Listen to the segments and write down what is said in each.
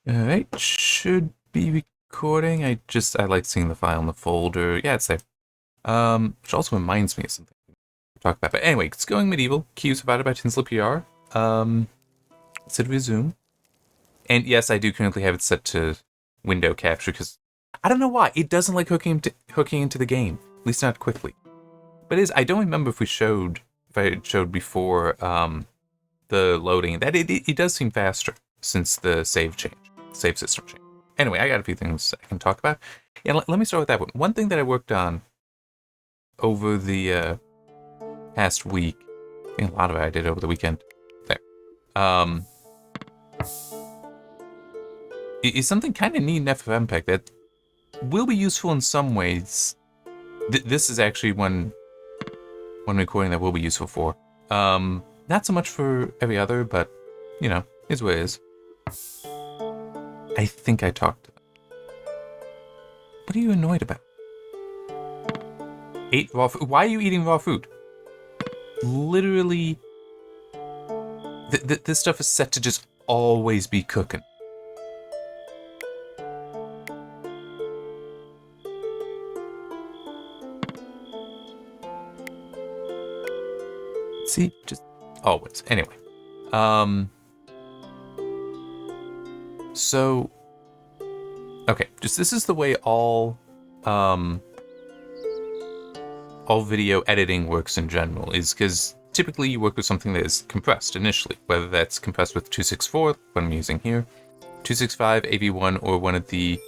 Alright, should be recording. I like seeing the file in the folder. Yeah, it's there. Which also reminds me of something to talk about. But anyway, it's Going Medieval, cues provided by Tinsley PR. Let's hit resume. And yes, I do currently have it set to window capture because I don't know why. It doesn't like hooking into the game. At least not quickly. But I don't remember if I showed before the loading. That it does seem faster since the save system change. Anyway, I got a few things I can talk about. Yeah, let me start with that one. One thing that I worked on over the past week, I think a lot of it I did over the weekend. There, is something kind of neat in FFmpeg that will be useful in some ways. This is actually one recording that will be useful for. Not so much for every other, but you know, is what it is. I think I talked to them. What are you annoyed about? Ate raw food? Why are you eating raw food? Literally, this stuff is set to just always be cooking. See, just always. Anyway, so okay, just this is the way all video editing works in general, is because typically you work with something that is compressed initially, whether that's compressed with 264, what I'm using here, 265, AV1, or one of the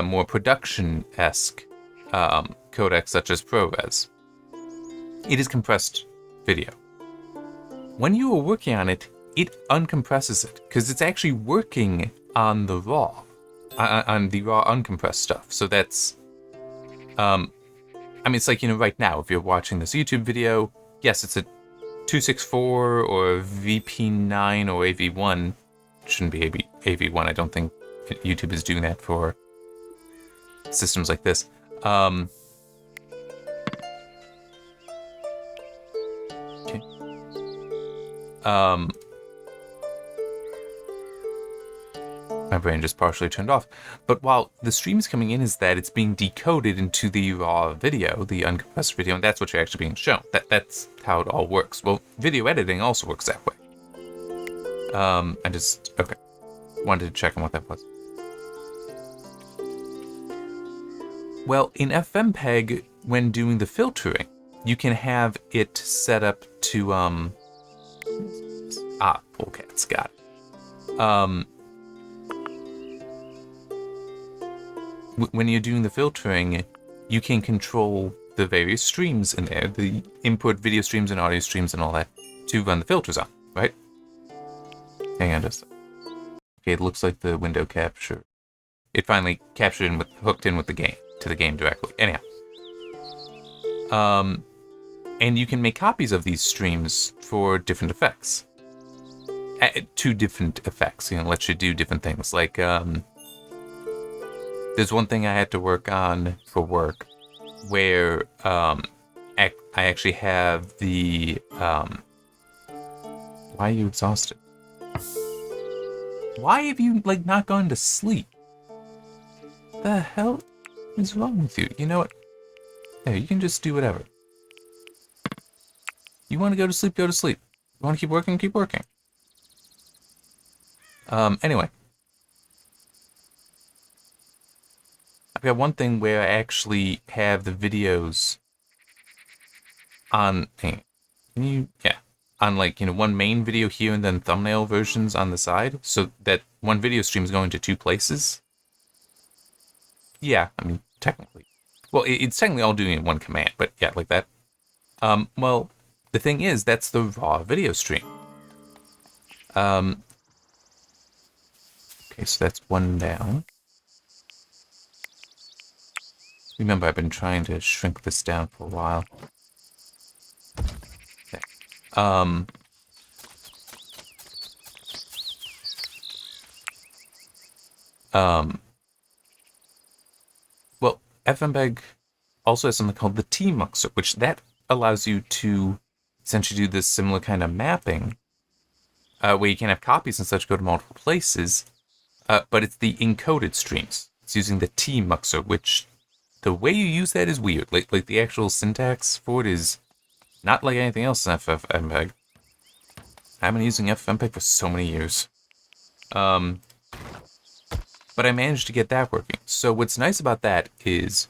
more production-esque codecs such as ProRes. It is compressed video. When you are working on it, it uncompresses it, because it's actually working on the raw, on the raw uncompressed stuff. So that's, I mean, it's like, you know, right now, if you're watching this YouTube video, yes, it's a 264 or VP9 or AV1. It shouldn't be AV1. I don't think YouTube is doing that for systems like this. Okay. My brain just partially turned off. But while the stream is coming in, is that it's being decoded into the raw video, the uncompressed video, and that's what you're actually being shown. That's how it all works. Well, video editing also works that way. I just, okay. Wanted to check on what that was. Well, in FFmpeg, when doing the filtering, you can have it set up to, Polecats, got it. When you're doing the filtering, you can control the various streams in there, the input video streams and audio streams and all that, to run the filters on, right? Hang on just a second. Okay, it looks like the window capture. It finally hooked in with the game, to the game directly. Anyhow. And you can make copies of these streams for different effects. 2 different effects, you know, lets you do different things. Like, there's one thing I had to work on for work where I actually have the why are you exhausted? Why have you like not gone to sleep? The hell is wrong with you? You know what? Hey, you can just do whatever. You want to go to sleep, go to sleep. You want to keep working, keep working. Anyway. I've got one thing where I actually have the videos on, on like, you know, one main video here and then thumbnail versions on the side, so that one video stream is going to 2 places. Yeah, I mean, technically. Well, it's technically all doing it in one command, but yeah, like that. Well, the thing is, that's the raw video stream. Okay, so that's one down. Remember, I've been trying to shrink this down for a while. Okay. Well, FFmpeg also has something called the T-muxer, which that allows you to essentially do this similar kind of mapping, where you can have copies and such go to multiple places, but it's the encoded streams. It's using the tmuxer, which the way you use that is weird. Like the actual syntax for it is not like anything else in FFmpeg. I've been using FFmpeg for so many years. But I managed to get that working. So what's nice about that is,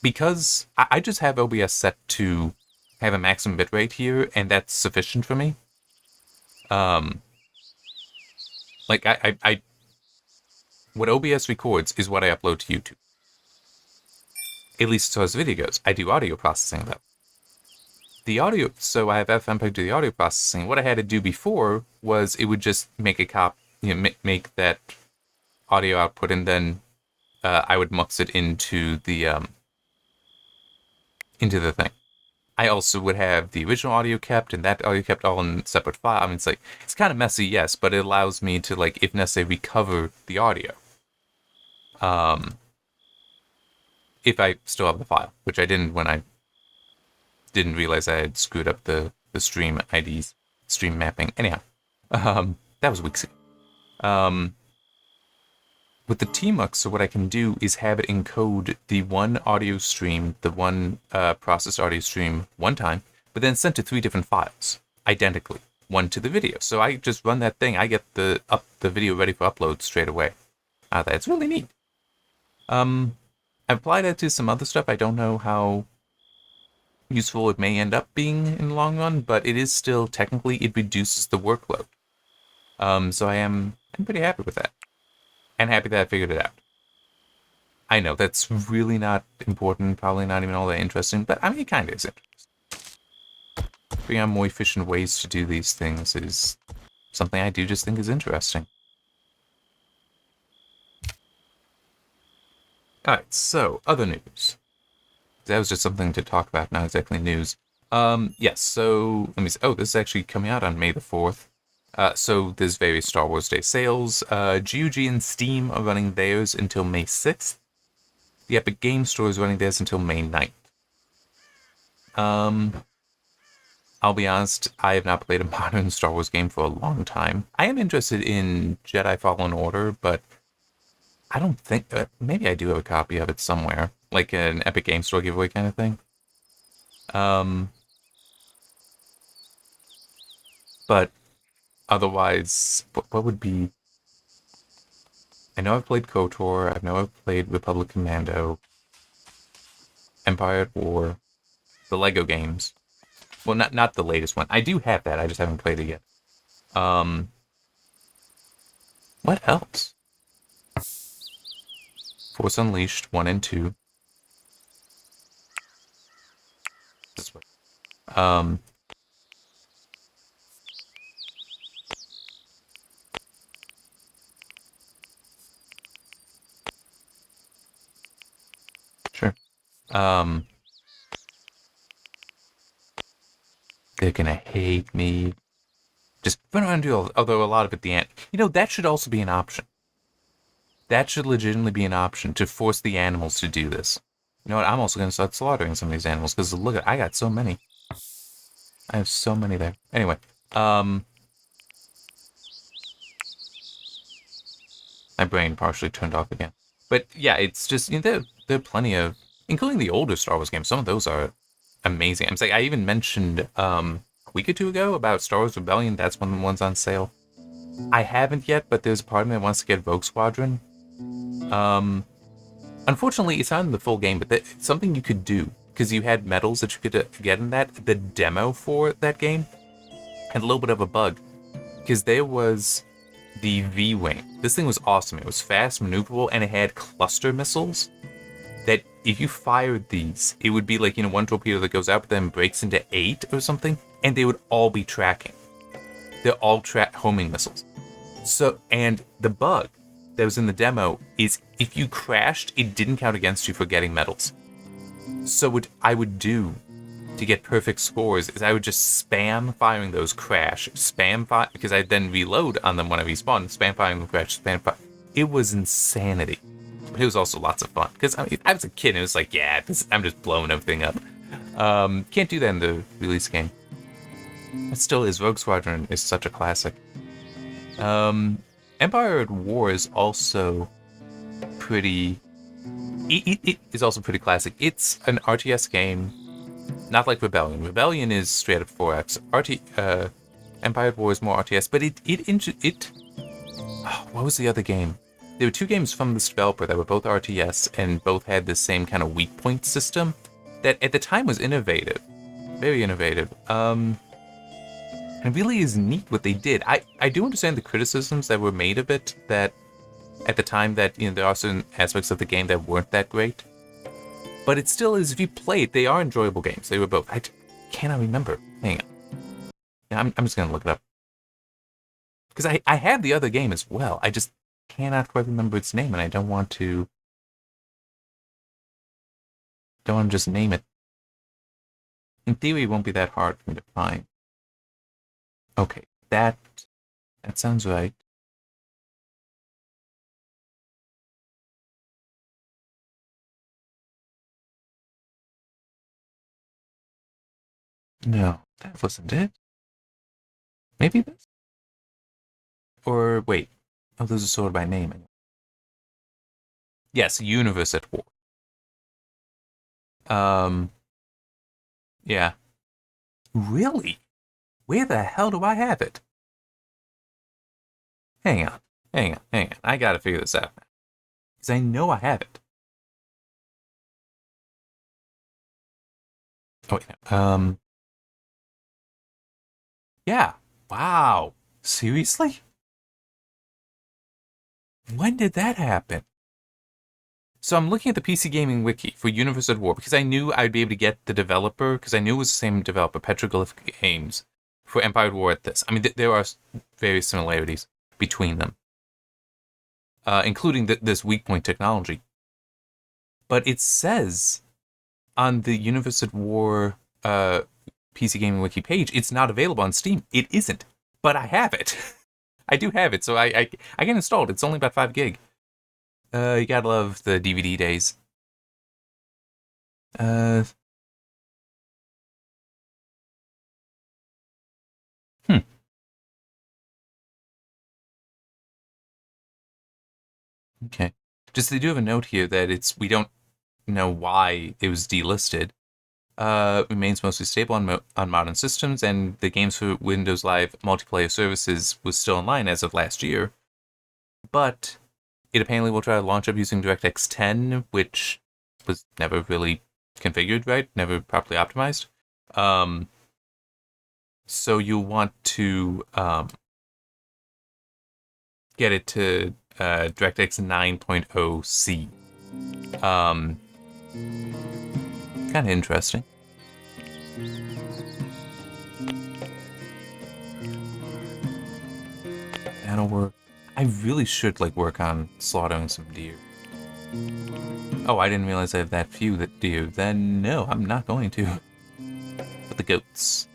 because I just have OBS set to have a maximum bitrate here, and that's sufficient for me. Like what OBS records is what I upload to YouTube. At least as far as video goes. I do audio processing though. The audio, so I have FFmpeg do the audio processing. What I had to do before was it would just make a make that audio output, and then I would mux it into the thing. I also would have the original audio kept, and that audio kept all in separate file. I mean, it's kind of messy, yes, but it allows me to, like, if necessary, recover the audio. If I still have the file, which I didn't when I didn't realize I had screwed up the stream IDs, stream mapping. Anyhow, that was weeks ago. With the tmux, so what I can do is have it encode the one audio stream, the one processed audio stream one time, but then send to 3 different files, identically, one to the video. So I just run that thing, I get the video ready for upload straight away. That's really neat. I've applied that to some other stuff. I don't know how useful it may end up being in the long run, but it is still, technically, it reduces the workload. So I'm pretty happy with that. And happy that I figured it out. I know, that's really not important, probably not even all that interesting, but I mean, it kind of is interesting. Figuring out more efficient ways to do these things is something I do just think is interesting. Alright, so, other news. That was just something to talk about, not exactly news. Yes, so, let me see. Oh, this is actually coming out on May the 4th. So there's various Star Wars Day sales. GOG and Steam are running theirs until May 6th. The Epic Game Store is running theirs until May 9th. I'll be honest, I have not played a modern Star Wars game for a long time. I am interested in Jedi Fallen Order, but I don't think... maybe I do have a copy of it somewhere. Like an Epic Game Store giveaway kind of thing. But otherwise, what would be... I know I've played KOTOR, I know I've played Republic Commando, Empire at War, the Lego games. Well, not the latest one. I do have that, I just haven't played it yet. What else? Force Unleashed 1 and 2. This way. Sure. They're gonna hate me. Just run around and do all, although a lot of it, the ant. You know, that should also be an option. That should legitimately be an option, to force the animals to do this. You know what, I'm also gonna start slaughtering some of these animals, because look, I got so many. I have so many there. Anyway, my brain partially turned off again. But yeah, it's just, you know, there are plenty of, including the older Star Wars games, some of those are amazing. I'm saying, I even mentioned a week or two ago about Star Wars Rebellion. That's one of the ones on sale. I haven't yet, but there's a part of me that wants to get Rogue Squadron. Unfortunately, it's not in the full game, but it's something you could do, because you had medals that you could get in that. The demo for that game had a little bit of a bug, because there was the V-Wing. This thing was awesome. It was fast, maneuverable, and it had cluster missiles that if you fired these, it would be like, you know, one torpedo that goes out but then breaks into 8 or something, and they would all be tracking. They're all homing missiles. So, and the bug that was in the demo is if you crashed, it didn't count against you for getting medals. So what I would do to get perfect scores is I would just spam firing those, crash, spam fire, because I'd then reload on them when I respawn, spam firing, crash, spam fire. It was insanity. But it was also lots of fun, because I mean, I was a kid and it was like, yeah, I'm just blowing everything up. Can't do that in the release game. It still is. Rogue Squadron is such a classic. Empire at War is also pretty. It is also pretty classic. It's an RTS game, not like Rebellion. Rebellion is straight up 4X. Empire at War is more RTS, but what was the other game? There were two games from this developer that were both RTS and both had the same kind of weak point system that at the time was innovative, very innovative. It really is neat what they did. I do understand the criticisms that were made of it, that at the time that, there are certain aspects of the game that weren't that great. But it still is, if you play it, they are enjoyable games. They were both. I cannot remember. Hang on. Yeah, I'm just going to look it up. Because I had the other game as well. I just cannot quite remember its name, and I don't want to just name it. In theory, it won't be that hard for me to find. Okay, that sounds right. No, that wasn't it. Maybe this? Or wait. Oh, those are sorted by name. Yes, Universe at War. Yeah. Really? Where the hell do I have it? Hang on. I gotta figure this out now. Because I know I have it. Oh, wait, no. Yeah. Wow. Seriously? When did that happen? So I'm looking at the PC Gaming Wiki for Universe at War because I knew I'd be able to get the developer, because I knew it was the same developer, Petroglyph Games, for Empire at War at this. I mean, there are various similarities between them, including this weak point technology. But it says on the Universe at War PC Gaming Wiki page, it's not available on Steam. It isn't, but I have it. I do have it, so I can install it. It's only about 5 gig. You gotta love the DVD days. Hmm. Okay. Just they do have a note here that we don't know why it was delisted. Remains mostly stable on modern systems, and the games for Windows Live multiplayer services was still online as of last year. But it apparently will try to launch up using DirectX 10, which was never really configured right, never properly optimized. So you'll want to get it to DirectX 9.0C. Kind of interesting. That'll work. I really should work on slaughtering some deer. Oh, I didn't realize I have that few deer. Then no, I'm not going to. But the goats.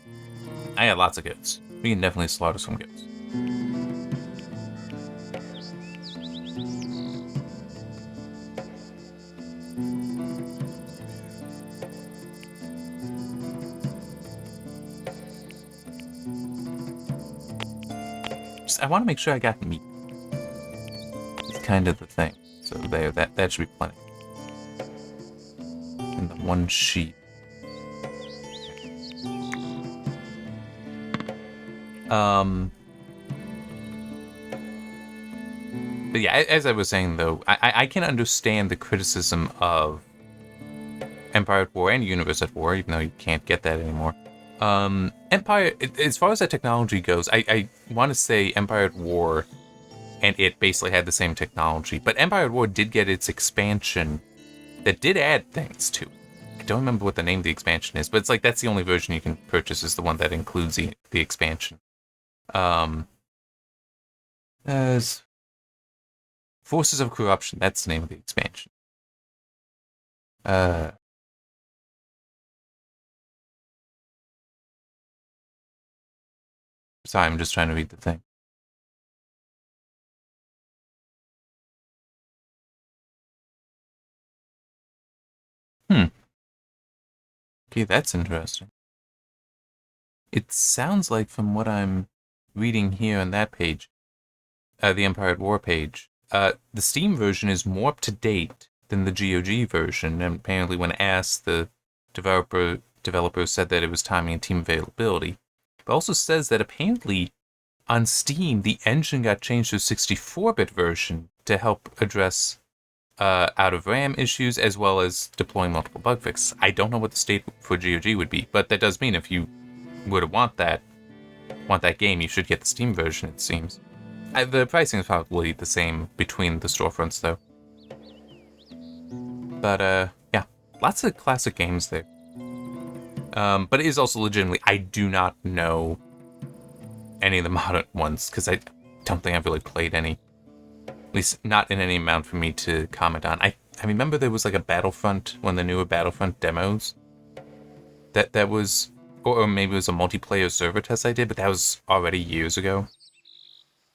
I have lots of goats. We can definitely slaughter some goats. I want to make sure I got meat. It's kind of the thing. So there, that should be plenty. And the one sheep. But yeah, as I was saying though, I can understand the criticism of Empire at War and Universe at War, even though you can't get that anymore. Empire, as far as that technology goes, I want to say Empire at War and it basically had the same technology, but Empire at War did get its expansion that did add things to it. I don't remember what the name of the expansion is, but it's that's the only version you can purchase is the one that includes the expansion. Forces of Corruption, that's the name of the expansion. Sorry, I'm just trying to read the thing. Okay, that's interesting. It sounds like from what I'm reading here on that page, the Empire at War page. The Steam version is more up to date than the GOG version, and apparently when asked, the developer said that it was timing and team availability. But also says that apparently on Steam, the engine got changed to a 64-bit version to help address out of RAM issues as well as deploying multiple bug fixes. I don't know what the state for GOG would be, but that does mean if you were to want that game, you should get the Steam version, it seems. The pricing is probably the same between the storefronts, though. But, yeah, lots of classic games there. But it is also legitimately, I do not know any of the modern ones, because I don't think I've really played any. At least not in any amount for me to comment on. I remember there was like a Battlefront, one of the newer Battlefront demos. That was, or maybe it was a multiplayer server test I did, but that was already years ago.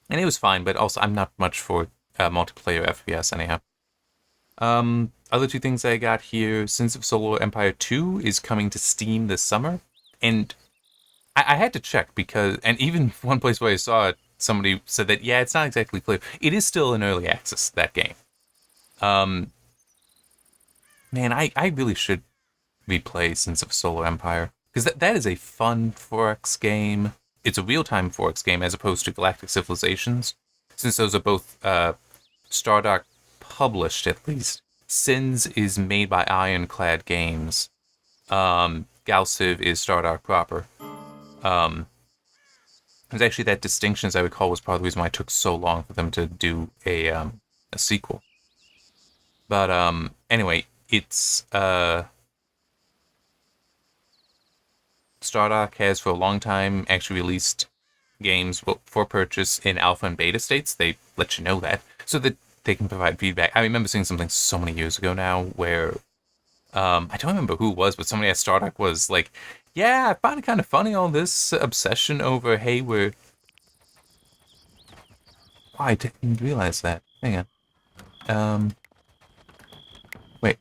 And it was fine, but also I'm not much for multiplayer FPS anyhow. Other two things I got here, Sins of Solar Empire 2 is coming to Steam this summer. And I had to check because, and even one place where I saw it, somebody said that, yeah, it's not exactly clear. It is still in early access, that game. Man, I really should replay Sins of Solar Empire. Because that is a fun 4X game. It's a real-time 4X game as opposed to Galactic Civilizations. Since those are both Stardock published, at least. Sins is made by Ironclad Games. Galciv is Stardock proper. There's actually that distinction, as I recall, was part of the reason why it took so long for them to do a sequel. But anyway, it's Stardock has for a long time actually released games for purchase in alpha and beta states. They let you know that so that they can provide feedback. I remember seeing something so many years ago now where I don't remember who it was, but somebody at Stardock was like, yeah, I find it kind of funny, all this obsession over, hey, we're... Oh, I didn't realize that. Hang on. Wait.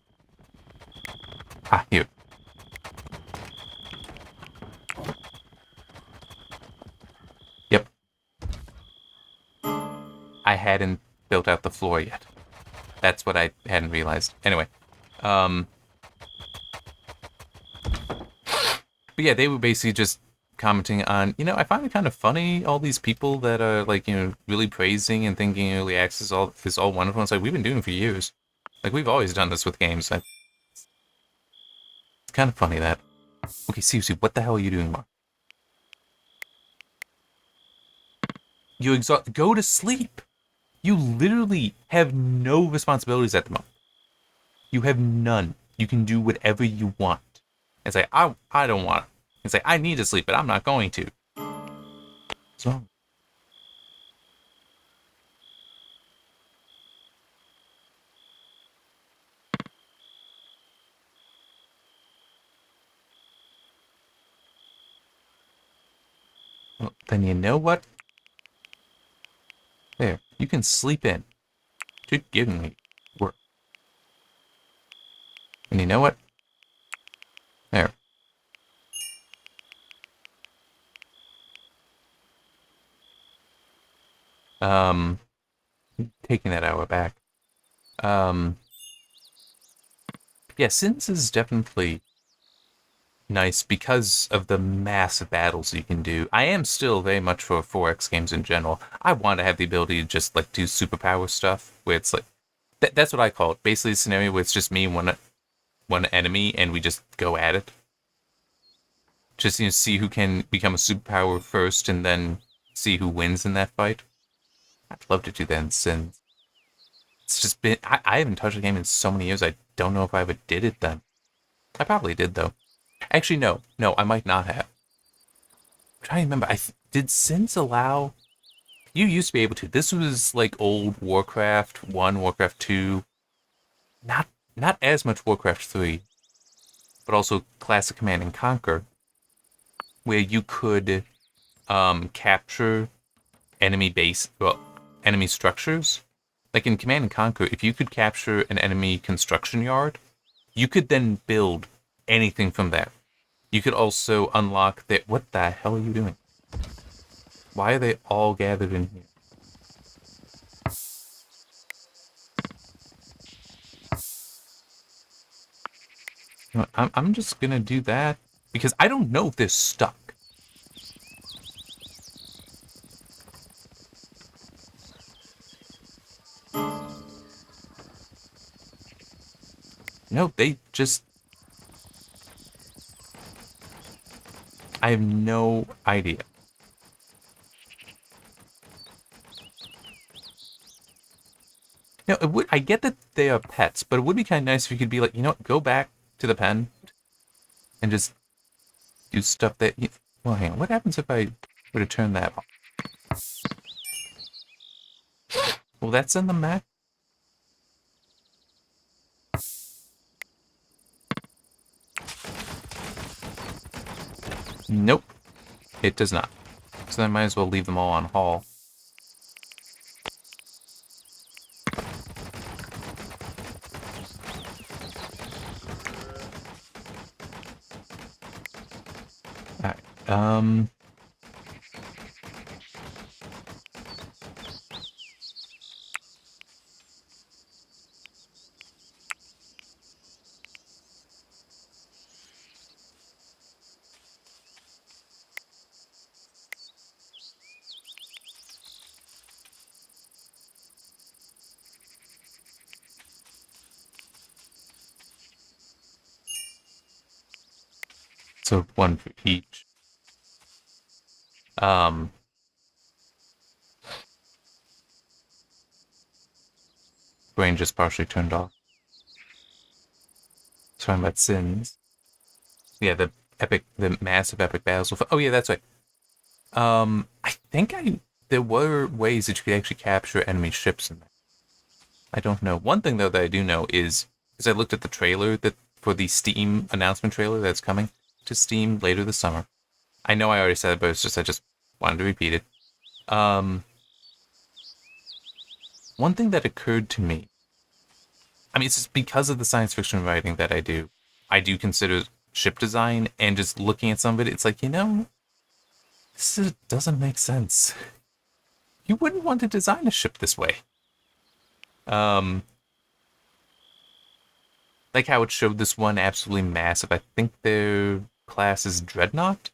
Ah, here. Yep. I hadn't built out the floor yet. That's what I hadn't realized. Anyway. But yeah, they were basically just commenting on, I find it kind of funny, all these people that are, like, really praising and thinking early access is all wonderful. It's like, we've been doing it for years. Like, we've always done this with games. It's kind of funny that. Okay, seriously, what the hell are you doing, Mark? You go to sleep. You literally have no responsibilities at the moment. You have none. You can do whatever you want. It's like, I don't want it. It's like, I need to sleep, but I'm not going to. What's wrong? Well, then you know what? There, you can sleep in. Dude, giving me work. And you know what? There. Taking that hour back. Yeah, Sins is definitely nice because of the massive battles you can do. I am still very much for 4X games in general. I want to have the ability to just, like, do superpower stuff, where it's like... That's what I call it. Basically a scenario where it's just me and one enemy, and we just go at it. Just, see who can become a superpower first, and then see who wins in that fight. I'd love to do that in Sins. It's just been... I haven't touched a game in so many years, I don't know if I ever did it then. I probably did, though. Actually, no, I might not have. I'm trying to remember. Did Sins allow... You used to be able to. This was like old Warcraft 1, Warcraft 2. Not as much Warcraft 3. But also classic Command and Conquer. Where you could capture enemy structures. Like in Command and Conquer, if you could capture an enemy construction yard, you could then build anything from there. You could also unlock their... What the hell are you doing? Why are they all gathered in here? I'm just gonna do that because I don't know if they're stuck. No, they just... I have no idea. No, it would. I get that they are pets, but it would be kind of nice if you could be like, you know what, go back to the pen and just do stuff that... Well, hang on. What happens if I were to turn that off? Will that send them back? Nope. It does not. So I might as well leave them all on haul. Alright. So one for each. Brain just partially turned off. Talking about sins. Yeah, the massive epic battles. Oh yeah, that's right. I think there were ways that you could actually capture enemy ships in there. I don't know. One thing though that I do know is I looked at the trailer that for the Steam announcement trailer that's coming to Steam later this summer. I know I already said it, but it's just I just wanted to repeat it. One thing that occurred to me, I mean, it's just because of the science fiction writing that I do consider ship design, and just looking at some of it, it's like, this doesn't make sense. You wouldn't want to design a ship this way. Like how it showed this one absolutely massive, I think their class is Dreadnought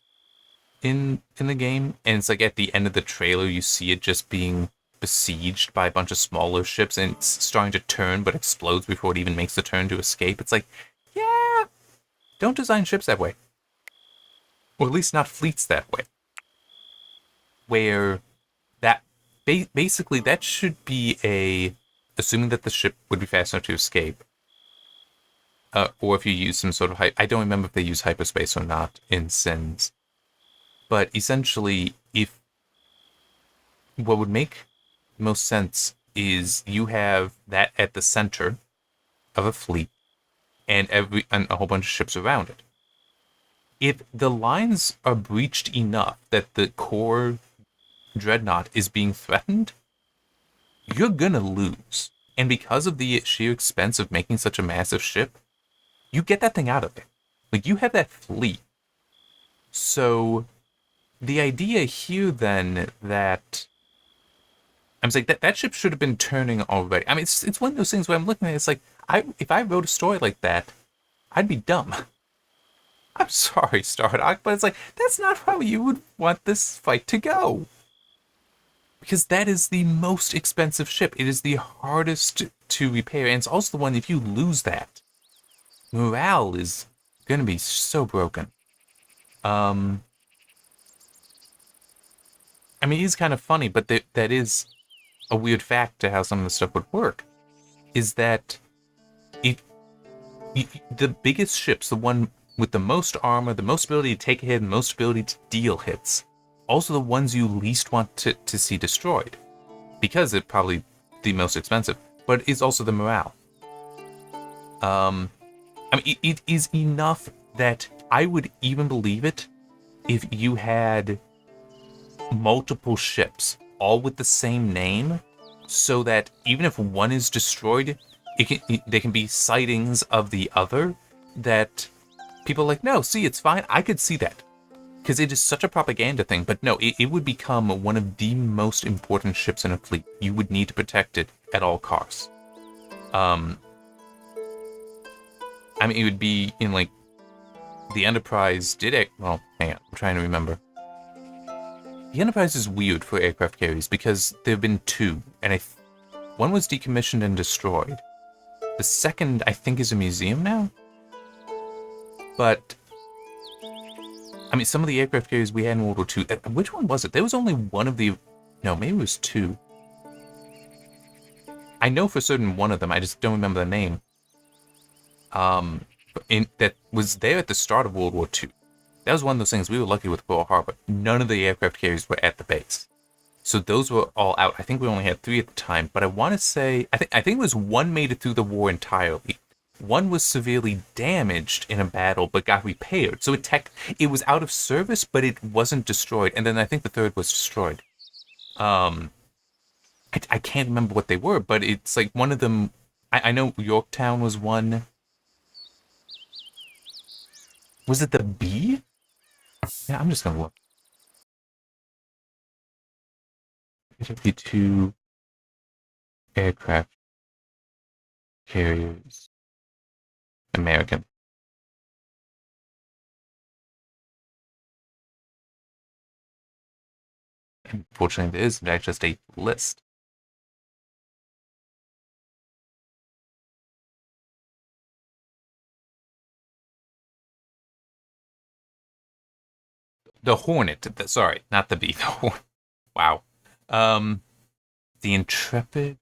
in the game, and it's like at the end of the trailer you see it just being besieged by a bunch of smaller ships, and it's starting to turn but explodes before it even makes the turn to escape. It's like, yeah, don't design ships that way. Or at least not fleets that way. Where that basically that should be assuming that the ship would be fast enough to escape, or if you use some sort of I don't remember if they use hyperspace or not in Sins, but essentially, if what would make most sense is you have that at the center of a fleet, and a whole bunch of ships around it. If the lines are breached enough that the core Dreadnought is being threatened, you're gonna lose. And because of the sheer expense of making such a massive ship, you get that thing out of there. Like, you have that fleet. So, the idea here then that... I'm saying that ship should have been turning already. I mean, it's one of those things where I'm looking at it, it's like, if I wrote a story like that, I'd be dumb. I'm sorry, Stardock, but it's like, that's not how you would want this fight to go. Because that is the most expensive ship. It is the hardest to repair, and it's also the one, if you lose that, morale is going to be so broken. I mean, it is kind of funny, but that is a weird fact to how some of the stuff would work. Is that if the biggest ships, the one with the most armor, the most ability to take a hit, and most ability to deal hits, also the ones you least want to see destroyed, because it's probably the most expensive, but it's also the morale. I mean, it is enough that I would even believe it if you had multiple ships, all with the same name, so that even if one is destroyed, they can be sightings of the other, that people are like, no, see, it's fine. I could see that. Because it is such a propaganda thing, but no, it would become one of the most important ships in a fleet. You would need to protect it at all costs. I mean, it would be in, like, the Enterprise did it. Well, hang on, I'm trying to remember. The Enterprise is weird for aircraft carriers because there have been two, and one was decommissioned and destroyed. The second, I think, is a museum now. But, I mean, some of the aircraft carriers we had in World War II, which one was it? There was only one of the, no, maybe it was two. I know for certain one of them, I just don't remember the name. That was there at the start of World War II. That was one of those things, we were lucky with Pearl Harbor. None of the aircraft carriers were at the base. So those were all out. I think we only had 3 at the time, but I want to say, I think it was one made it through the war entirely. One was severely damaged in a battle, but got repaired. So it was out of service, but it wasn't destroyed. And then I think the third was destroyed. I can't remember what they were, but it's like one of them. I know Yorktown was one. Was it the B? Yeah, I'm just gonna look. 52 aircraft carriers. American. Unfortunately, there is in fact just a list. The Hornet. Sorry, not the B. The Hornet. Wow. The Intrepid.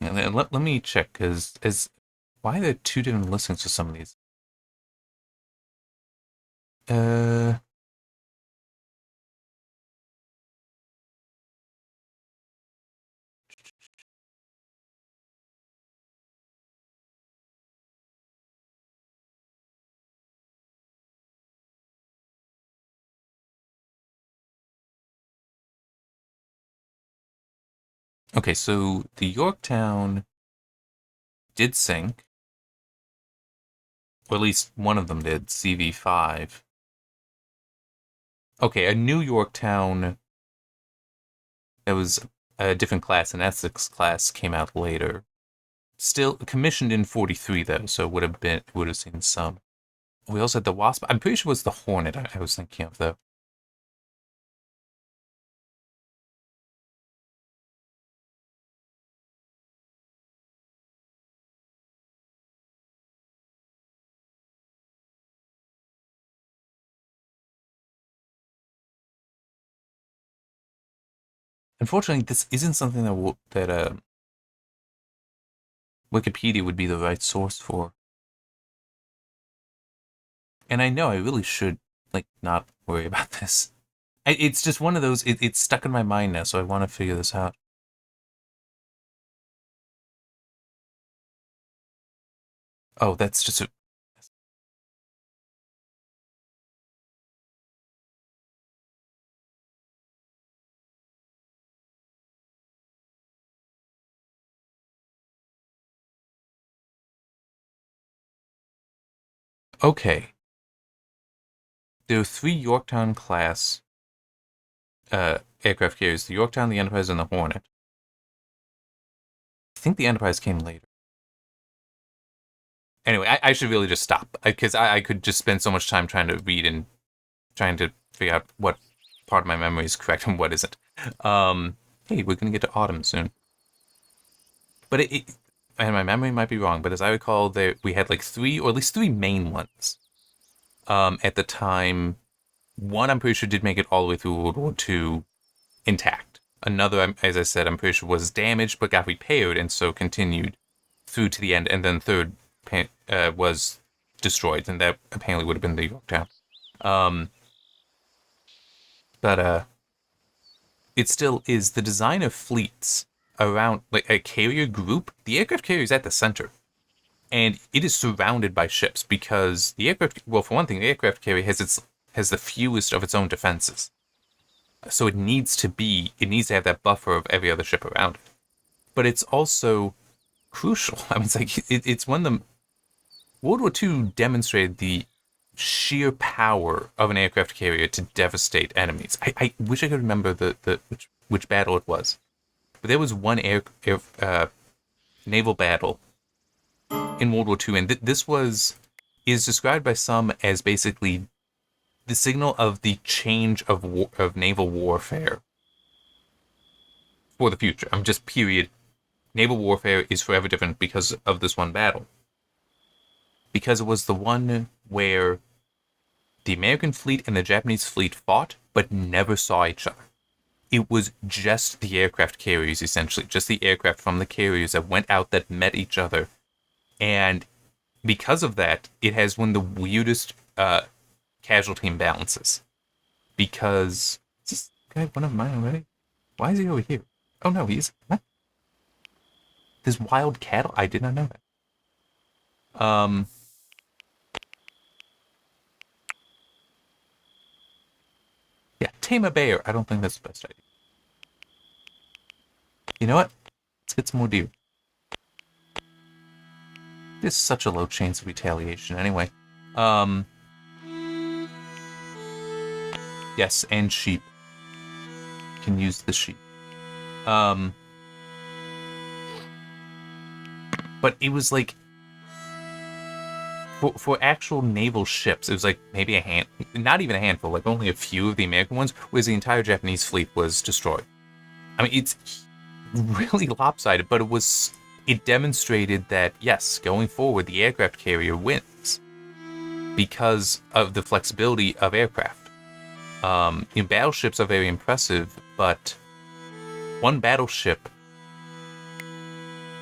Yeah, let me check, because why are there 2 different listings for some of these? Okay, so the Yorktown did sink. Or at least one of them did, CV5. Okay, a New Yorktown that was a different class, an Essex class, came out later. Still commissioned in 43 though, so would have seen some. We also had the Wasp. I'm pretty sure it was the Hornet I was thinking of though. Unfortunately, this isn't something that Wikipedia would be the right source for. And I know I really should not worry about this. It's just one of those. It's stuck in my mind now, so I want to figure this out. Oh, that's just a. Okay. There are 3 Yorktown class aircraft carriers: the Yorktown, the Enterprise, and the Hornet. I think the Enterprise came later. Anyway, I should really just stop because I could just spend so much time trying to read and trying to figure out what part of my memory is correct and what isn't. Hey, we're gonna get to autumn soon. But and my memory might be wrong, but as I recall, we had 3, or at least 3 main ones. At the time, one I'm pretty sure did make it all the way through World War II intact. Another, as I said, I'm pretty sure was damaged but got repaired and so continued through to the end. And then third was destroyed, and that apparently would have been the Yorktown. But it still is the design of fleets around a carrier group. The aircraft carrier is at the center, and it is surrounded by ships because the aircraft. Well, for one thing, the aircraft carrier has the fewest of its own defenses, so it needs to have that buffer of every other ship around it. But it's also crucial. I mean, it's one of the World War II demonstrated the sheer power of an aircraft carrier to devastate enemies. I wish I could remember which battle it was, but there was one naval battle in World War II, and this is described by some as basically the signal of the change of naval warfare for the future. I'm just period. Naval warfare is forever different because of this one battle. Because it was the one where the American fleet and the Japanese fleet fought, but never saw each other. It was just the aircraft carriers, essentially, just the aircraft from the carriers that went out that met each other. And because of that, it has one of the weirdest casualty imbalances. Because, is this guy one of mine already? Why is he over here? Oh no, he's, what? There's wild cattle? I did not know that. Yeah, tame a bear. I don't think that's the best idea. You know what? Let's get some more deer. There's such a low chance of retaliation anyway. Yes, and sheep. Can use the sheep. But it was like, for actual naval ships, it was like maybe not even a handful, like only a few of the American ones, whereas the entire Japanese fleet was destroyed. I mean, it's really lopsided, but it demonstrated that, yes, going forward, the aircraft carrier wins because of the flexibility of aircraft. Battleships are very impressive, but one battleship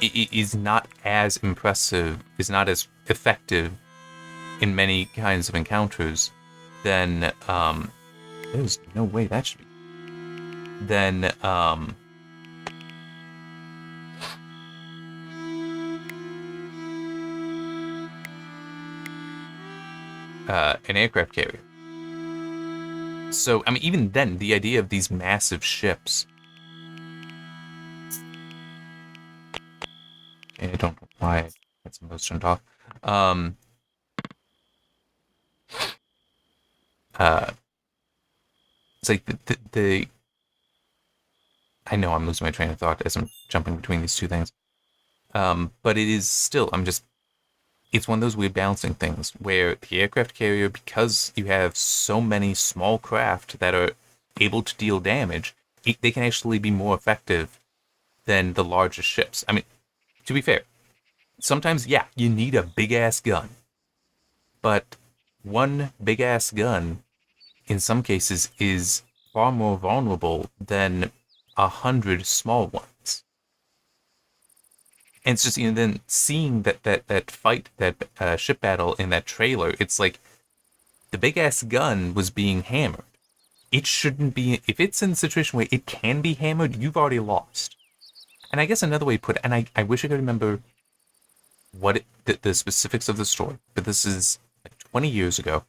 is not as impressive, is not as effective in many kinds of encounters than, there's no way that should be, than, an aircraft carrier. So, I mean, even then, the idea of these massive ships, I don't know why I had some of those turned off. It's like the I know I'm losing my train of thought as I'm jumping between these two things. But it is still, it's one of those weird balancing things where the aircraft carrier, because you have so many small craft that are able to deal damage, they can actually be more effective than the largest ships. I mean, to be fair, sometimes, yeah, you need a big-ass gun. But one big-ass gun, in some cases, is far more vulnerable than 100 small ones. And it's just, then seeing that fight, that ship battle in that trailer, it's like the big-ass gun was being hammered. It shouldn't be, if it's in a situation where it can be hammered, you've already lost. And I guess another way to put it, and I wish I could remember the specifics of the story, but this is like 20 years ago,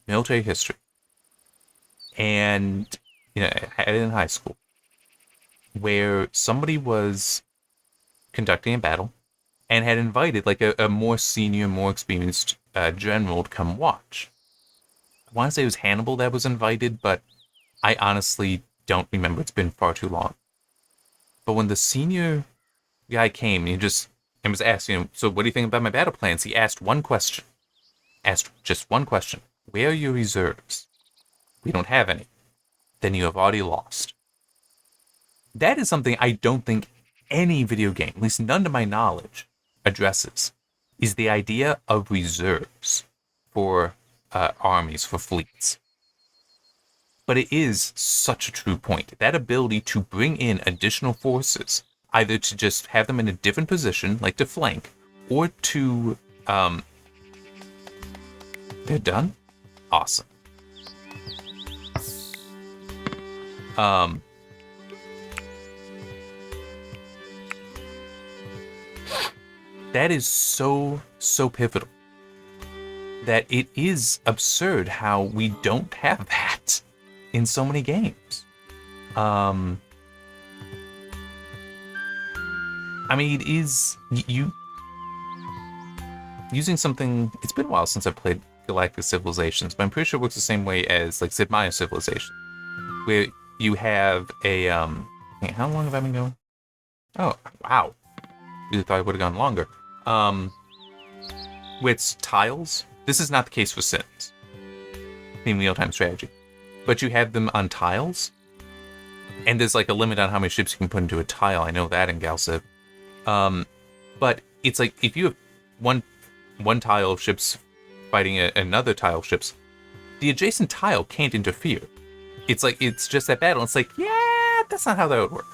military history. And, I had it in high school, where somebody was conducting a battle and had invited like a more senior, more experienced general to come watch. I want to say it was Hannibal that was invited, but I honestly don't remember. It's been far too long. But when the senior guy came and was asked, so what do you think about my battle plans? He asked one question. Asked just one question. Where are your reserves? We don't have any. Then you have already lost. That is something I don't think any video game, at least none to my knowledge, addresses, is the idea of reserves for armies, for fleets. But it is such a true point. That ability to bring in additional forces, either to just have them in a different position, like to flank, or to... They're done? Awesome. That is so pivotal that it is absurd how we don't have that in so many games. I mean, it is you using something. It's been a while since I played Galactic Civilizations, but I'm pretty sure it works the same way as like Sid Meier's Civilization, where you have a how long have I been going? Oh wow, really thought I would have gone longer. with tiles. This is not the case for Sims in real-time strategy, but you have them on tiles, and there's like a limit on how many ships you can put into a tile. I know that in GuestJim. But it's like if you have one tile of ships fighting another tile of ships, the adjacent tile can't interfere. It's like it's just that battle. It's like, yeah, that's not how that would work.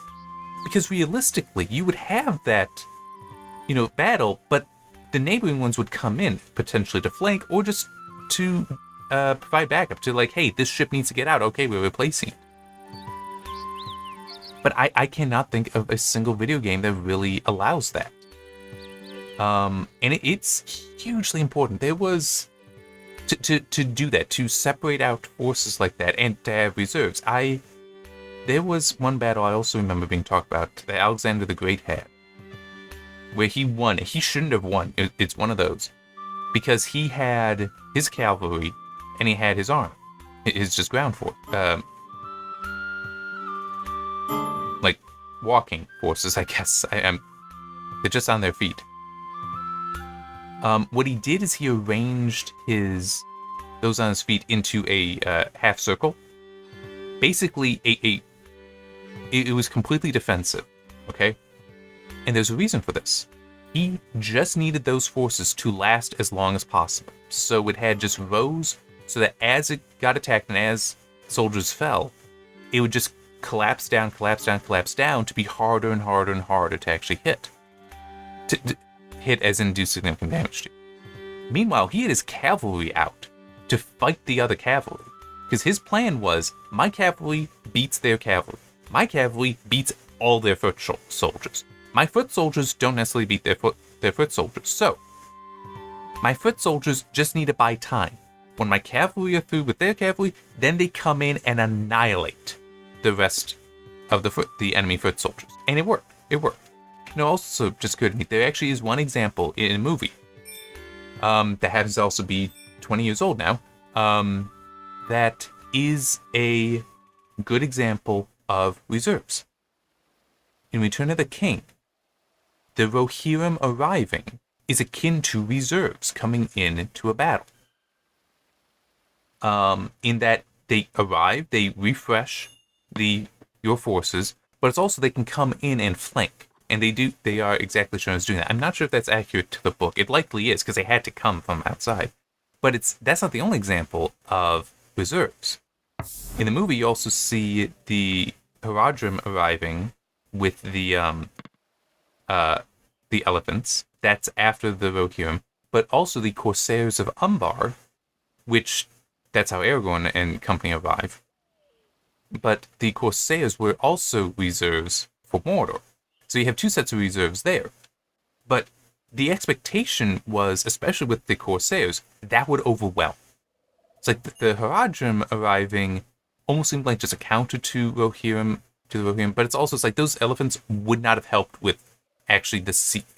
Because realistically, you would have that, battle, but the neighboring ones would come in potentially to flank or just to provide backup to like, hey, this ship needs to get out. Okay, we're replacing it. But I cannot think of a single video game that really allows that. And it's hugely important. There was to do that, to separate out forces like that, and to have reserves. There was one battle I also remember being talked about that Alexander the Great had, where he won. He shouldn't have won. It's one of those, because he had his cavalry and he had his army, his just ground force, like walking forces, I guess. They're just on their feet. What he did is he arranged those on his feet into a half circle. Basically, it was completely defensive, okay? And there's a reason for this. He just needed those forces to last as long as possible. So it had just rows, so that as it got attacked and as soldiers fell, it would just collapse down to be harder and harder and harder to actually hit. To hit as in do significant damage to. Meanwhile, he had his cavalry out to fight the other cavalry. Because his plan was, my cavalry beats their cavalry. My cavalry beats all their foot soldiers. My foot soldiers don't necessarily beat their foot soldiers. So, my foot soldiers just need to buy time. When my cavalry are through with their cavalry, then they come in and annihilate the rest of the enemy foot soldiers. And it worked. It worked. Also just occurred to me, there actually is one example in a movie that happens to also be 20 years old now, that is a good example of reserves. In Return of the King, the Rohirrim arriving is akin to reserves coming into a battle. In that they arrive, they refresh your forces, but it's also they can come in and flank. And they are exactly shown as doing that. I'm not sure if that's accurate to the book. It likely is, because they had to come from outside. But that's not the only example of reserves. In the movie, you also see the Haradrim arriving with the elephants. That's after the Rohirrim. But also the Corsairs of Umbar, which that's how Aragorn and company arrive. But the Corsairs were also reserves for Mordor. So you have two sets of reserves there. But the expectation was, especially with the Corsairs, that would overwhelm. It's like the Haradrim arriving almost seemed like just a counter to the Rohirrim, but it's like those elephants would not have helped with actually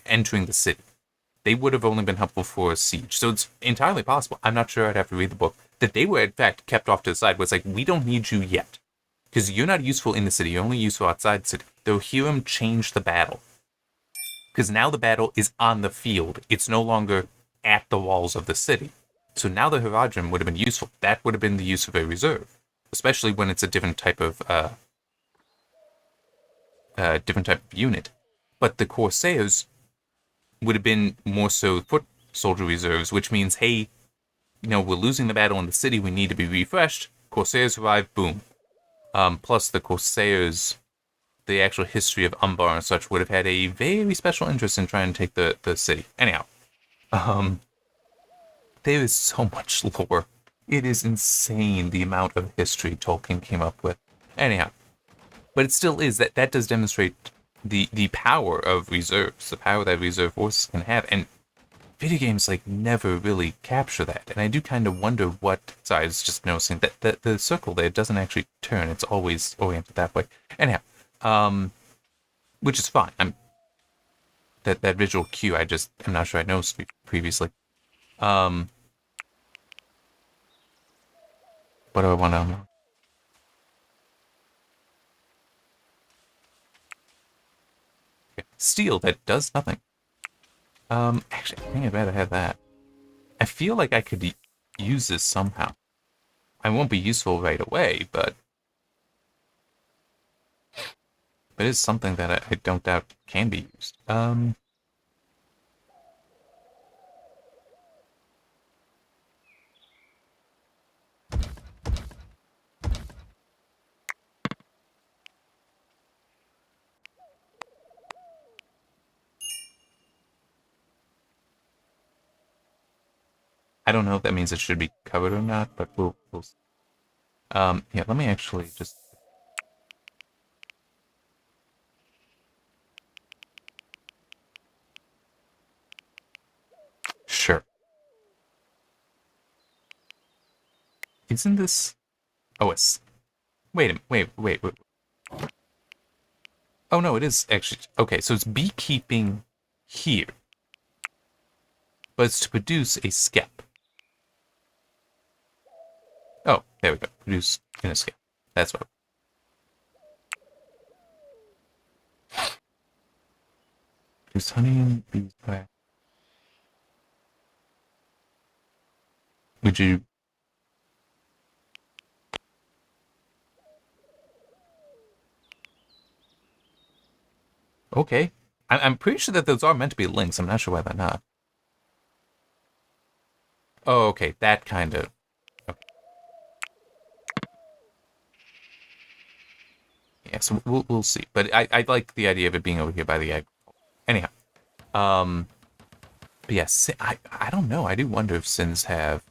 entering the city. They would have only been helpful for a siege. So it's entirely possible, I'm not sure, I'd have to read the book, that they were in fact kept off to the side, where it's like, we don't need you yet. Because you're not useful in the city, you're only useful outside the city. The Rohirrim changed the battle. Because now the battle is on the field. It's no longer at the walls of the city. So now the Haradrim would have been useful. That would have been the use of a reserve. Especially when it's a different type of unit. But the Corsairs would have been more so foot soldier reserves, which means, hey, we're losing the battle in the city, we need to be refreshed. Corsairs arrive, boom. Plus the Corsairs, the actual history of Umbar and such, would have had a very special interest in trying to take the city. Anyhow, there is so much lore. It is insane the amount of history Tolkien came up with. Anyhow, but it still is, that does demonstrate the power of reserves, the power that reserve forces can have, and video games never really capture that. And I do kind of wonder sorry, I was just noticing that the circle there doesn't actually turn, it's always oriented that way. Anyhow, which is fine. That visual cue, I'm not sure I noticed previously. What do I want to know? Okay. Steel that does nothing. Actually, I think I'd rather have that. I feel like I could use this somehow. I won't be useful right away, but it is something that I don't doubt can be used. I don't know if that means it should be covered or not, but we'll see. Yeah, let me actually just... Sure. Isn't this... Oh, it's... Wait a minute, wait. Oh, no, it is actually... Okay, so it's beekeeping here. But it's to produce a skep. Oh, there we go. Produce in a skep. That's what... Produce honey and beeswax. Would you... Okay. I'm pretty sure that those are meant to be links. I'm not sure why they're not. Oh, okay. That kind of... Okay. Yeah, so we'll see. But I like the idea of it being over here by the egg. Anyhow. But yes, yeah, I don't know. I do wonder if Sins have...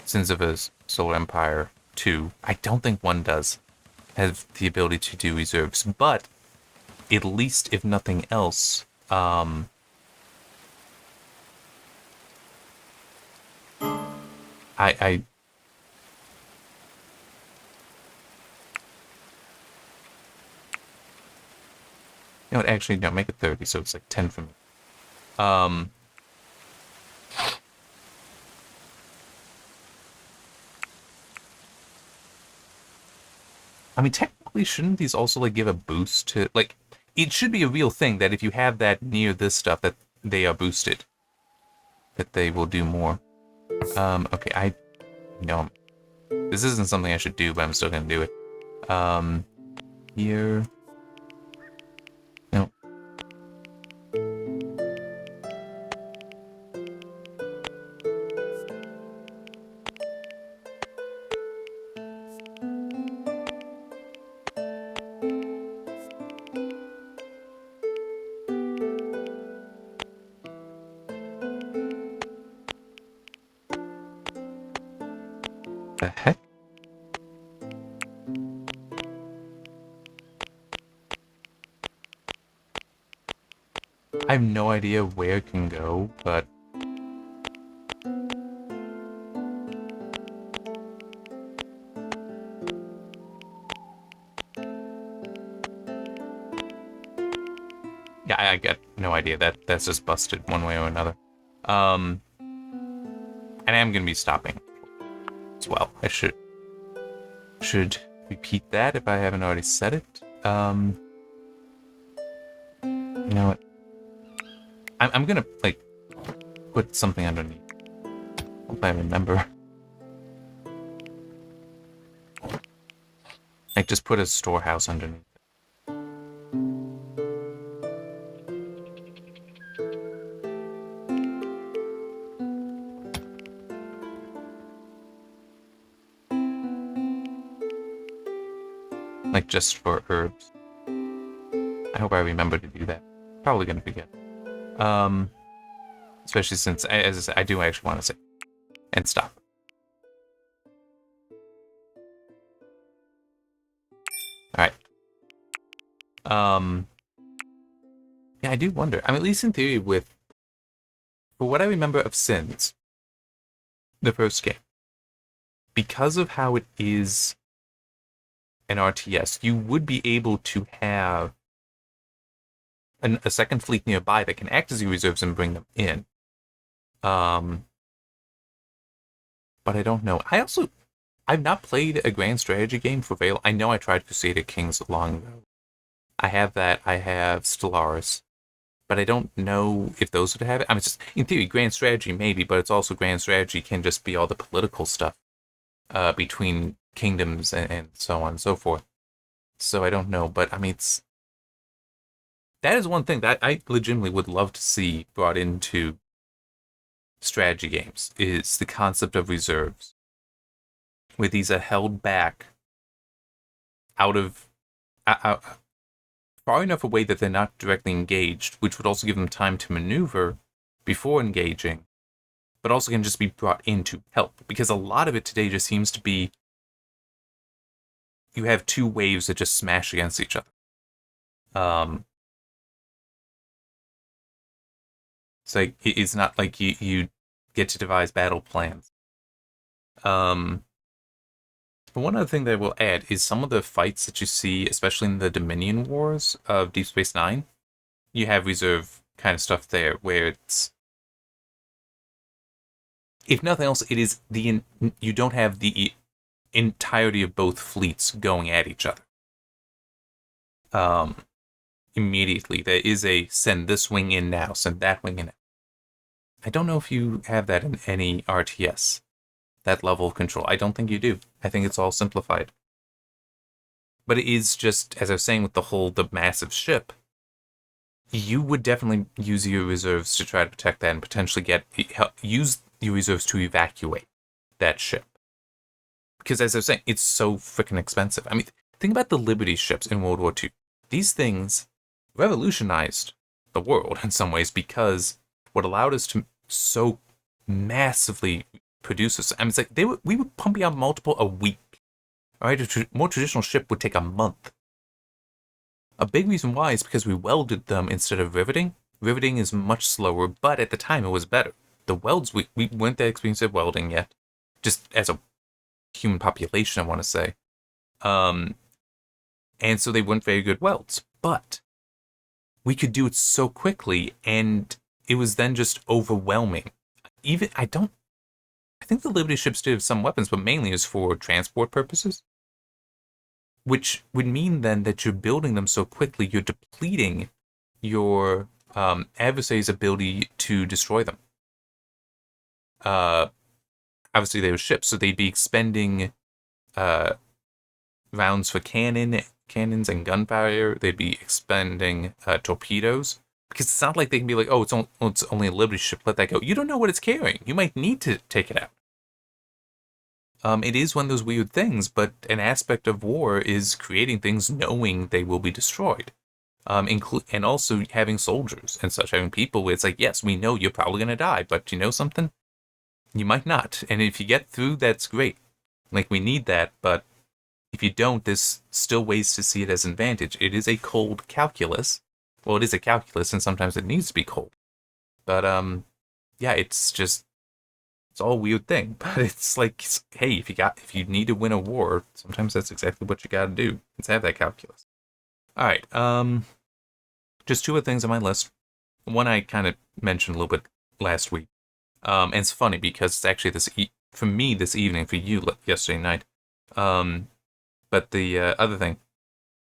Sins of a Solar Empire 2. I don't think one does have the ability to do reserves. But at least, if nothing else... I you know what, actually, no, make it 30, so it's like 10 for me. I mean, technically, shouldn't these also, like, give a boost to, like, it should be a real thing that if you have that near this stuff, that they are boosted. That they will do more. Okay, know, this isn't something I should do, but I'm still gonna do it. Here. No. The heck? I have no idea where it can go, but... Yeah, I get no idea. That's just busted one way or another. And I am gonna be stopping as well. I should repeat that if I haven't already said it. You know what? I'm gonna, like, put something underneath. Hope I remember. Like, just put a storehouse underneath. Like, just for herbs. I hope I remember to do that. Probably gonna forget. Especially since, as I said, I do actually want to say. And stop. Alright. Yeah, I do wonder. I mean, at least in theory with... For what I remember of Sins, the first game, because of how it is an RTS, you would be able to have a second fleet nearby that can act as your reserves and bring them in. But I don't know. I've not played a grand strategy game for Vale. I know I tried Crusader Kings long ago. I have that. I have Stellaris. but I don't know if those would have it. I mean, it's just, in theory, grand strategy maybe, but it's also grand strategy can just be all the political stuff between kingdoms and so on and so forth. So I don't know, but I mean, that is one thing that I legitimately would love to see brought into strategy games, is the concept of reserves, where these are held back out of out, far enough away that they're not directly engaged, which would also give them time to maneuver before engaging, but also can just be brought in to help. Because a lot of it today just seems to be you have two waves that just smash against each other. It's like it's not like you get to devise battle plans. But one other thing that I will add is some of the fights that you see, especially in the Dominion Wars of Deep Space Nine, you have reserve kind of stuff there, where it's, if nothing else, it is you don't have the entirety of both fleets going at each other. Immediately, there is a send this wing in now, send that wing in. I don't know if you have that in any RTS. That level of control. I don't think you do. I think it's all simplified. But it is just, as I was saying, with the massive ship, you would definitely use your reserves to try to protect that and potentially use your reserves to evacuate that ship. Because as I was saying, it's so freaking expensive. I mean, think about the Liberty ships in World War II. These things revolutionized the world in some ways, because what allowed us to so massively produce this. I mean, it's like we were pumping out multiple a week. All right, a more traditional ship would take a month. A big reason why is because we welded them instead of riveting. Riveting is much slower, but at the time it was better. The welds, we weren't that experienced at welding yet, just as a human population, I want to say. And so they weren't very good welds. But we could do it so quickly, and it was then just overwhelming. I think the Liberty ships did have some weapons, but mainly it was for transport purposes. Which would mean then that you're building them so quickly, you're depleting your adversary's ability to destroy them. Obviously, they were ships, so they'd be expending rounds for cannons and gunfire. They'd be expending torpedoes. Because it's not like they can be like, oh, it's only a Liberty ship, let that go. You don't know what it's carrying. You might need to take it out. It is one of those weird things, but an aspect of war is creating things knowing they will be destroyed. And also having soldiers and such, having people where it's like, yes, we know you're probably going to die, but you know something? You might not. And if you get through, that's great. Like, we need that, but if you don't, there's still ways to see it as an advantage. It is a cold calculus. Well, it is a calculus, and sometimes it needs to be cold. But, yeah, it's all a weird thing. But it's like, hey, if you need to win a war, sometimes that's exactly what you gotta do. Let's have that calculus. Alright, just two other things on my list. One I kind of mentioned a little bit last week. And it's funny because it's actually for me this evening, for you yesterday night. But the other thing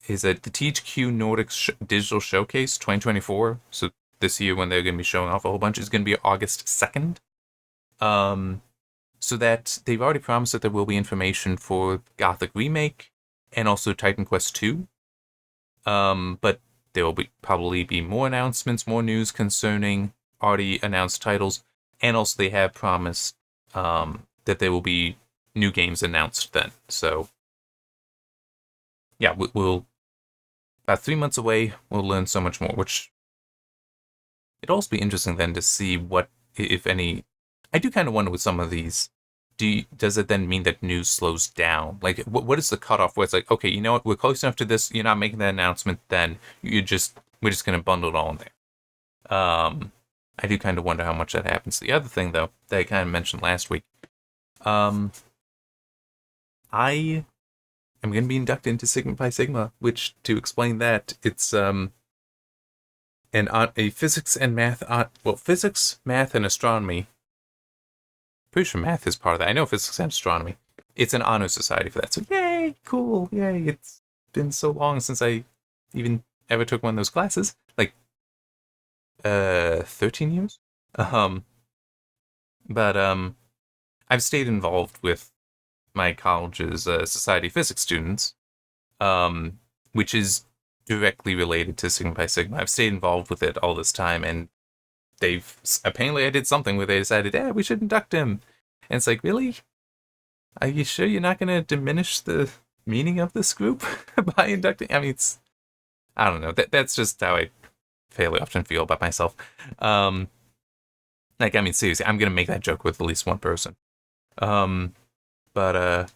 is that the THQ Nordic Digital Showcase 2024, so this year when they're going to be showing off a whole bunch, is going to be August 2nd. So that they've already promised that there will be information for Gothic Remake and also Titan Quest 2. But there will probably be more announcements, more news concerning already announced titles, and also they have promised that there will be new games announced then. So, yeah, we'll about 3 months away, we'll learn so much more, which it'll also be interesting then to see what, if any. I do kind of wonder with some of these, does it then mean that news slows down? Like, what is the cutoff where it's like, okay, you know what, we're close enough to this, you're not making that announcement, then we're just going to bundle it all in there. I do kind of wonder how much that happens. The other thing, though, that I kind of mentioned last week, I am going to be inducted into Sigma Pi Sigma, which, to explain that, it's a physics and math, physics, math, and astronomy. Pretty sure math is part of that. I know physics and astronomy. It's an honor society for that. So yay, cool, yay. It's been so long since I even ever took one of those classes. Like, 13 years. Um, but I've stayed involved with my college's Society of Physics students, um, which is directly related to Sigma Pi Sigma. I've stayed involved with it all this time, and they've apparently I did something where they decided, yeah, we should induct him. And it's like, really? Are you sure you're not going to diminish the meaning of this group by inducting? I mean, I don't know. That's just how I fairly often feel about myself. Um, like, I mean, seriously, I'm going to make that joke with at least one person. Um, but, uh,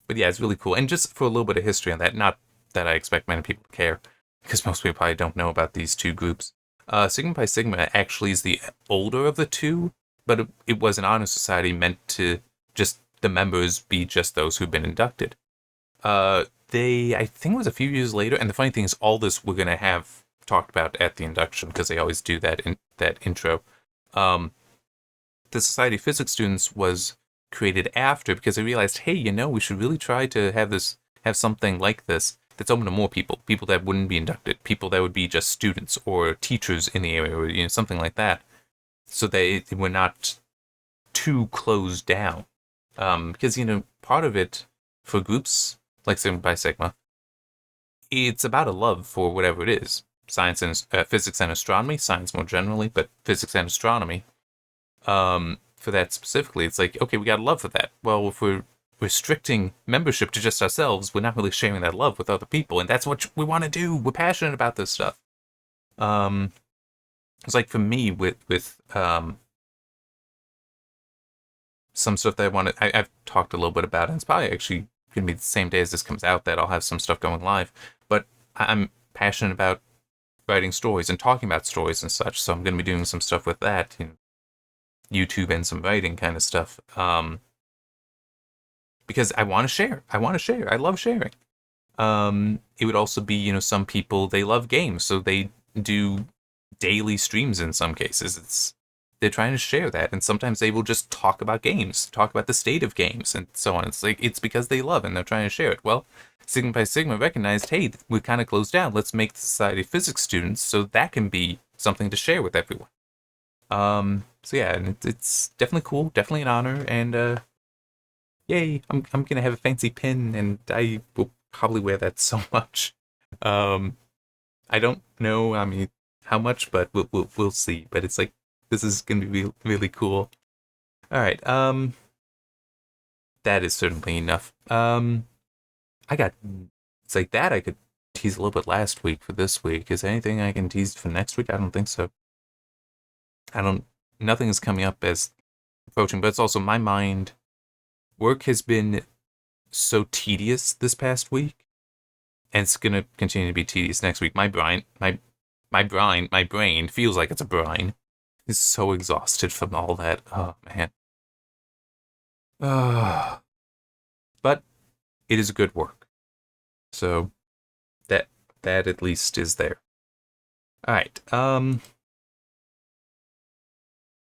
but yeah, it's really cool. And just for a little bit of history on that, not that I expect many people to care, because most people probably don't know about these two groups. Sigma Pi Sigma actually is the older of the two, but it was an honor society meant to just the members be just those who've been inducted. I think it was a few years later, and the funny thing is, all this we're gonna have talked about at the induction because they always do that in that intro. Um, the Society of Physics students was created after because they realized, hey, we should really try to have something like this that's open to more people that wouldn't be inducted, people that would be just students or teachers in the area, or something like that, so they were not too closed down. Because part of it for groups like Sigma Pi Sigma, it's about a love for whatever it is, science and physics and astronomy, science more generally, but physics and astronomy. For that specifically, it's like, okay, we got a love for that. Well, if we're restricting membership to just ourselves, we're not really sharing that love with other people, and that's what we want to do. We're passionate about this stuff. It's like for me with some stuff that I want to. I've talked a little bit about it. And it's probably actually going to be the same day as this comes out that I'll have some stuff going live. But I'm passionate about writing stories and talking about stories and such. So I'm going to be doing some stuff with that, YouTube and some writing kind of stuff. Because I want to share. I want to share. I love sharing. It would also be, some people, they love games, so they do daily streams in some cases. They're trying to share that, and sometimes they will just talk about games, talk about the state of games, and so on. It's like, it's because they love and they're trying to share it. Well, Sigma Pi Sigma recognized, hey, we're kind of closed down. Let's make the Society of Physics students so that can be something to share with everyone. So yeah, and it's definitely cool, definitely an honor, and yay, I'm gonna have a fancy pin, and I will probably wear that so much. I don't know, I mean, how much, but we'll see. But it's like, this is gonna be really cool. All right, that is certainly enough. I got it's like that I could tease a little bit last week for this week. Is there anything I can tease for next week? I don't think so. Nothing is coming up as approaching, but it's also my mind. Work has been so tedious this past week, and it's gonna continue to be tedious next week. My brain feels like it's a brine. Is so exhausted from all that. Oh man. But it is good work. So that at least is there. All right. I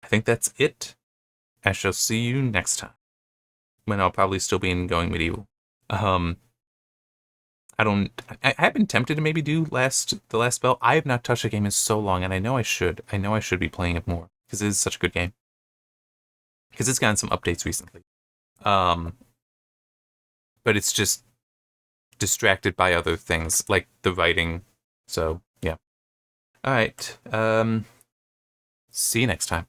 think that's it. I shall see you next time, when I'll probably still be in Going Medieval. I have been tempted to maybe do the last spell. I have not touched a game in so long, and I know I should. I know I should be playing it more because it is such a good game. Because it's gotten some updates recently. But it's just distracted by other things like the writing. So yeah. All right. See you next time.